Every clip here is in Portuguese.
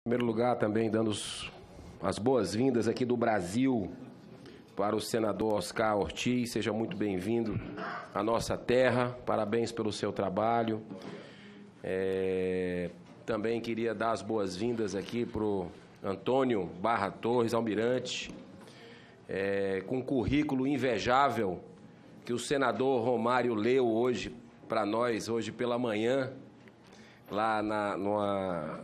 Em primeiro lugar, também dando as boas-vindas aqui do Brasil para o senador Oscar Ortiz. Seja muito bem-vindo à nossa terra. Parabéns pelo seu trabalho. Também queria dar as boas-vindas aqui para o Antônio Barra Torres, almirante, com um currículo invejável que o senador Romário leu hoje para nós, hoje pela manhã, lá na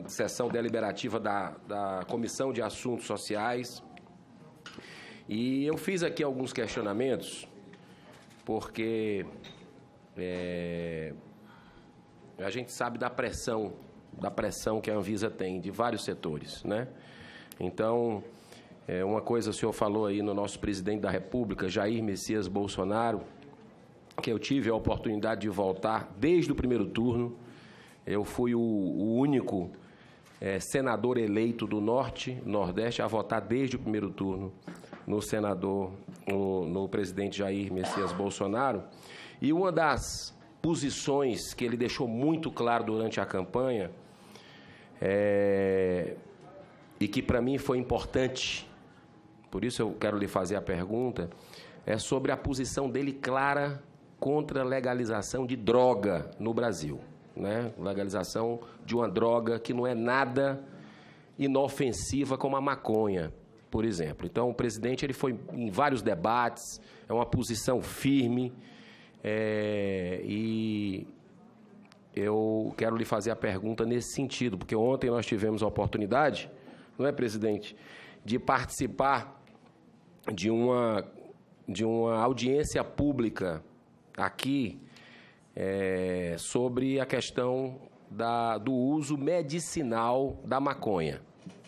sessão deliberativa da Comissão de Assuntos Sociais. E eu fiz aqui alguns questionamentos, porque a gente sabe da pressão que a Anvisa tem de vários setores, né? Então, uma coisa o senhor falou aí no nosso presidente da República, Jair Messias Bolsonaro, que eu tive a oportunidade de voltar desde o primeiro turno. Eu fui o único senador eleito do Nordeste a votar desde o primeiro turno no presidente Jair Messias Bolsonaro. E uma das posições que ele deixou muito claro durante a campanha, e que para mim foi importante, por isso eu quero lhe fazer a pergunta, é sobre a posição dele clara contra a legalização de droga no Brasil. Né? Legalização de uma droga que não é nada inofensiva como a maconha, por exemplo. Então, o presidente ele foi em vários debates, é uma posição firme, e eu quero lhe fazer a pergunta nesse sentido, porque ontem nós tivemos a oportunidade, não é, presidente, de participar de uma audiência pública aqui, sobre a questão do uso medicinal da maconha,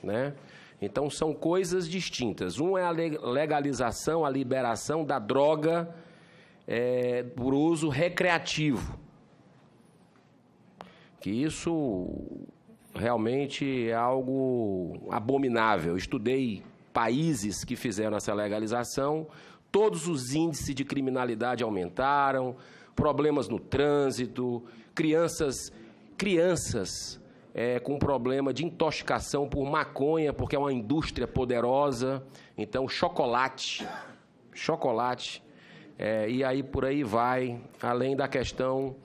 né? Então, são coisas distintas. Um é a legalização, a liberação da droga por uso recreativo. Que isso realmente é algo abominável. Eu estudei países que fizeram essa legalização, todos os índices de criminalidade aumentaram, problemas no trânsito, crianças com problema de intoxicação por maconha, porque é uma indústria poderosa. Então, chocolate, e aí por aí vai, além da questão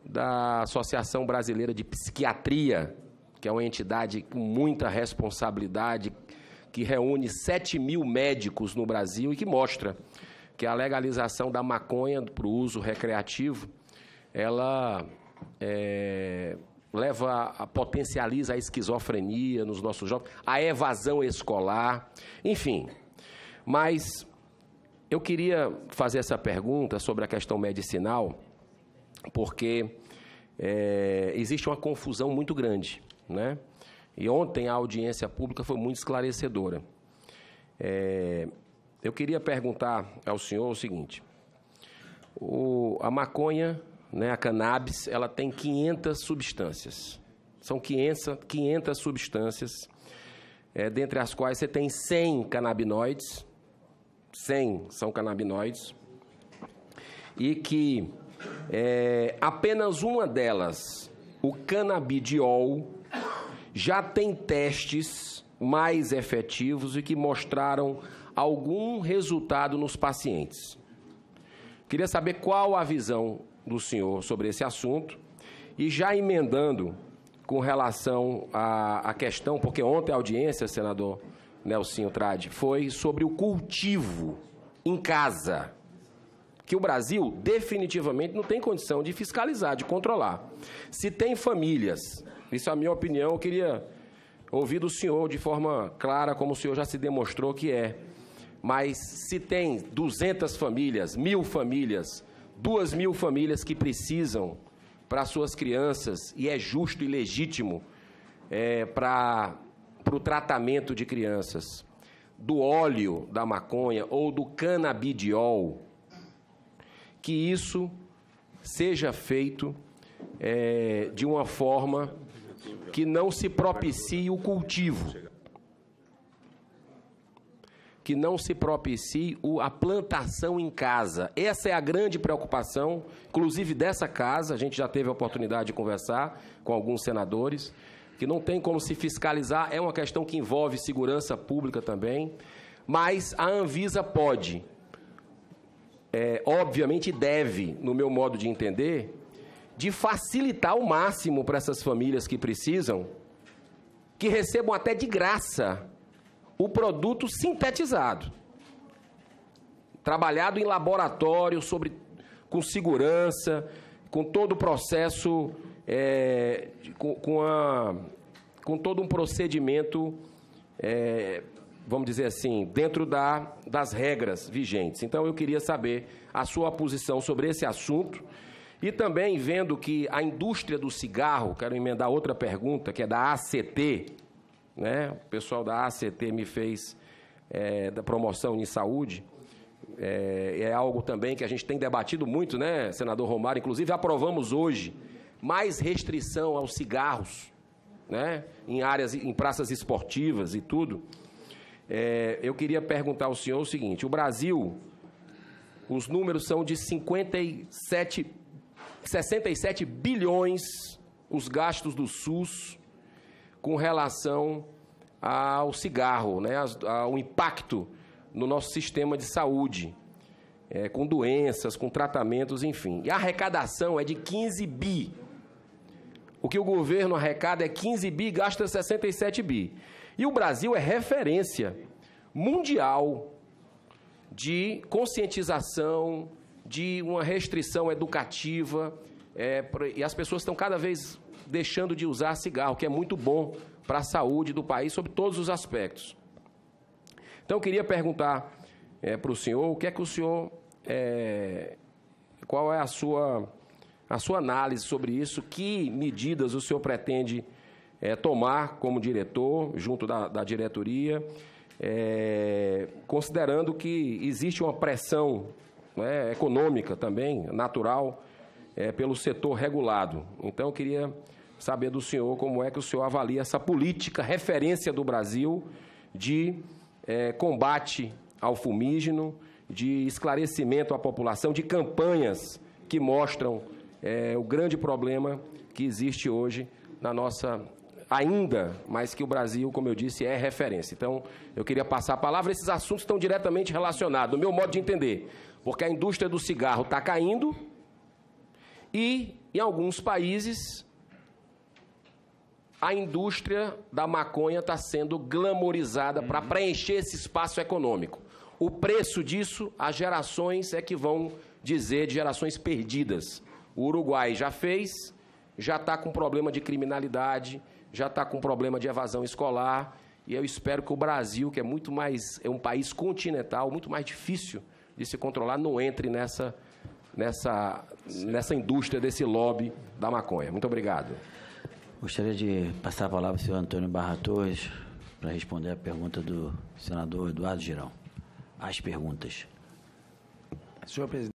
da Associação Brasileira de Psiquiatria, que é uma entidade com muita responsabilidade, que reúne 7.000 médicos no Brasil e que mostra que a legalização da maconha para o uso recreativo, ela potencializa a esquizofrenia nos nossos jovens, a evasão escolar, enfim. Mas eu queria fazer essa pergunta sobre a questão medicinal, porque existe uma confusão muito grande, né? E ontem a audiência pública foi muito esclarecedora. Eu queria perguntar ao senhor o seguinte: a maconha, né, a cannabis, ela tem 500 substâncias. São 500 substâncias, dentre as quais você tem 100 canabinoides, 100 são canabinoides, e que apenas uma delas, o canabidiol, já tem testes mais efetivos e que mostraram algum resultado nos pacientes. Queria saber qual a visão do senhor sobre esse assunto, e já emendando com relação à questão, porque ontem a audiência, senador Nelsinho Trade, foi sobre o cultivo em casa, que o Brasil definitivamente não tem condição de fiscalizar, de controlar. Se tem famílias, isso é a minha opinião, eu queria ouvir do senhor de forma clara, como o senhor já se demonstrou que é. Mas se tem 200 famílias, 1.000 famílias, 2.000 famílias que precisam para suas crianças, e é justo e legítimo para o tratamento de crianças, do óleo da maconha ou do canabidiol, que isso seja feito de uma forma que não se propicie o cultivo, que não se propicie a plantação em casa. Essa é a grande preocupação, inclusive dessa casa. A gente já teve a oportunidade de conversar com alguns senadores, que não tem como se fiscalizar, é uma questão que envolve segurança pública também, mas a Anvisa pode, obviamente deve, no meu modo de entender, de facilitar ao máximo para essas famílias que precisam, que recebam até de graça o produto sintetizado, trabalhado em laboratório, com segurança, com todo o processo, com todo um procedimento, vamos dizer assim, dentro das regras vigentes. Então, eu queria saber a sua posição sobre esse assunto e também vendo que a indústria do cigarro, quero emendar outra pergunta, que é da ACT, né? O pessoal da ACT me fez da promoção em saúde, é algo também que a gente tem debatido muito, né, senador Romário? Inclusive, aprovamos hoje mais restrição aos cigarros, né, em praças esportivas e tudo. Eu queria perguntar ao senhor o seguinte: o Brasil, os números são de 67 bilhões os gastos do SUS com relação ao cigarro, né, ao impacto no nosso sistema de saúde, com doenças, com tratamentos, enfim. E a arrecadação é de 15 bi. O que o governo arrecada é 15 bi, gasta 67 bi. E o Brasil é referência mundial de conscientização, de uma restrição educativa, e as pessoas estão cada vez deixando de usar cigarro, que é muito bom para a saúde do país, sob todos os aspectos. Então, eu queria perguntar para o senhor, o que é que o senhor, qual é a sua análise sobre isso, que medidas o senhor pretende tomar como diretor, junto da diretoria, considerando que existe uma pressão, né, econômica também, natural, pelo setor regulado. Então, eu queria saber do senhor como é que o senhor avalia essa política referência do Brasil de combate ao fumígeno, de esclarecimento à população, de campanhas que mostram o grande problema que existe hoje na nossa, ainda, mas que o Brasil, como eu disse, é referência. Então, eu queria passar a palavra. Esses assuntos estão diretamente relacionados, no meu modo de entender, porque a indústria do cigarro está caindo e, em alguns países, a indústria da maconha está sendo glamorizada para preencher esse espaço econômico. O preço disso, as gerações é que vão dizer, de gerações perdidas. O Uruguai já fez, já está com problema de criminalidade, já está com problema de evasão escolar, e eu espero que o Brasil, que é muito mais, é um país continental, muito mais difícil de se controlar, não entre nessa indústria, desse lobby da maconha. Muito obrigado. Gostaria de passar a palavra ao senhor Antônio Barra Torres para responder a pergunta do senador Eduardo Girão. As perguntas. Senhor presidente.